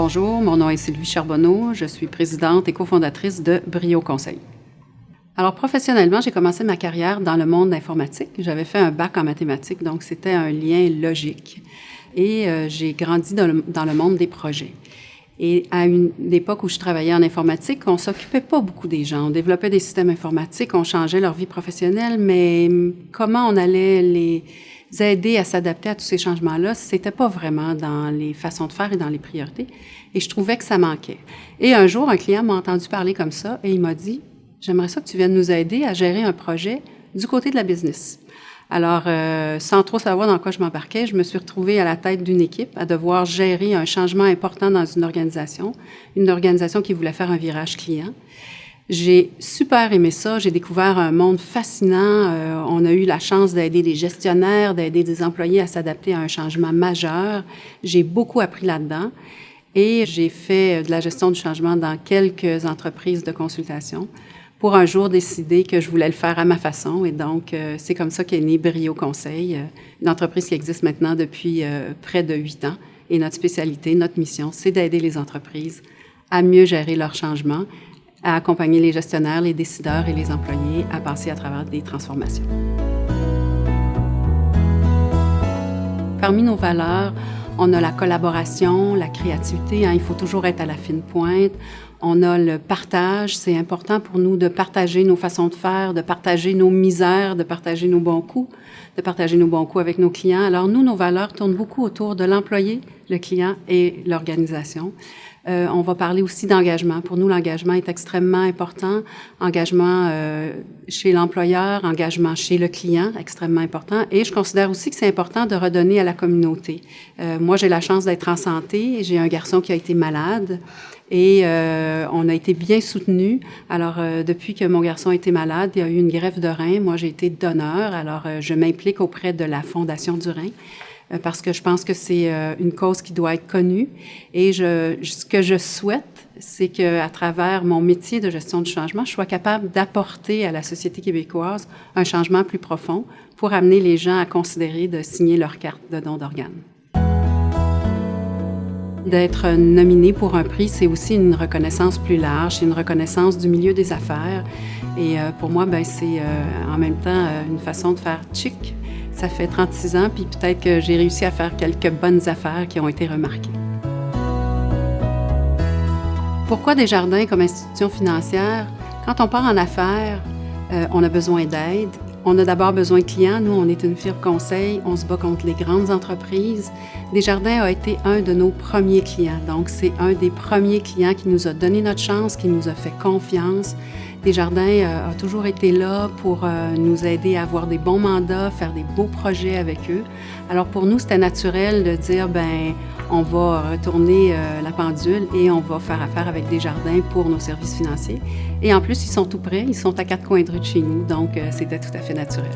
Bonjour, mon nom est Sylvie Charbonneau, je suis présidente et cofondatrice de Brio Conseil. Alors, professionnellement, j'ai commencé ma carrière dans le monde informatique. J'avais fait un bac en mathématiques, donc c'était un lien logique. Et j'ai grandi dans le monde des projets. Et à une époque où je travaillais en informatique, on ne s'occupait pas beaucoup des gens. On développait des systèmes informatiques, on changeait leur vie professionnelle, mais comment on allait les aider à s'adapter à tous ces changements-là, c'était pas vraiment dans les façons de faire et dans les priorités. Et je trouvais que ça manquait. Et un jour, un client m'a entendu parler comme ça et il m'a dit « J'aimerais ça que tu viennes nous aider à gérer un projet du côté de la business. » Alors, sans trop savoir dans quoi je m'embarquais, je me suis retrouvée à la tête d'une équipe à devoir gérer un changement important dans une organisation qui voulait faire un virage client. J'ai super aimé ça. J'ai découvert un monde fascinant. On a eu la chance d'aider des gestionnaires, d'aider des employés à s'adapter à un changement majeur. J'ai beaucoup appris là-dedans et j'ai fait de la gestion du changement dans quelques entreprises de consultation pour un jour décider que je voulais le faire à ma façon. Et donc, c'est comme ça qu'est né Brio Conseil, une entreprise qui existe maintenant depuis près de 8 ans. Et notre spécialité, notre mission, c'est d'aider les entreprises à mieux gérer leur changement, à accompagner les gestionnaires, les décideurs et les employés à passer à travers des transformations. Parmi nos valeurs, on a la collaboration, la créativité, il faut toujours être à la fine pointe. On a le partage, c'est important pour nous de partager nos façons de faire, de partager nos misères, de partager nos bons coups, avec nos clients. Alors nous, nos valeurs tournent beaucoup autour de l'employé, le client et l'organisation. On va parler aussi d'engagement. Pour nous, l'engagement est extrêmement important. Engagement chez l'employeur, engagement chez le client, extrêmement important. Et je considère aussi que c'est important de redonner à la communauté. Moi, j'ai la chance d'être en santé. J'ai un garçon qui a été malade et on a été bien soutenus. Alors, depuis que mon garçon a été malade, il y a eu une greffe de rein. Moi, j'ai été donneur. Alors, je m'implique auprès de la Fondation du rein. Parce que je pense que c'est une cause qui doit être connue. Et ce que je souhaite, c'est qu'à travers mon métier de gestion du changement, je sois capable d'apporter à la société québécoise un changement plus profond pour amener les gens à considérer de signer leur carte de don d'organes. D'être nominé pour un prix, c'est aussi une reconnaissance plus large, c'est une reconnaissance du milieu des affaires. Et pour moi, c'est en même temps une façon de faire chic. Ça fait 36 ans, puis peut-être que j'ai réussi à faire quelques bonnes affaires qui ont été remarquées. Pourquoi Desjardins comme institution financière? Quand on part en affaires, on a besoin d'aide. On a d'abord besoin de clients. Nous, on est une firme conseil. On se bat contre les grandes entreprises. Desjardins a été un de nos premiers clients. Donc, c'est un des premiers clients qui nous a donné notre chance, qui nous a fait confiance. Desjardins a toujours été là pour nous aider à avoir des bons mandats, faire des beaux projets avec eux. Alors, pour nous, c'était naturel de dire, on va retourner la pendule et on va faire affaire avec Desjardins pour nos services financiers. Et en plus, ils sont tout près, ils sont à 4 coins de rue de chez nous, donc c'était tout à fait naturel.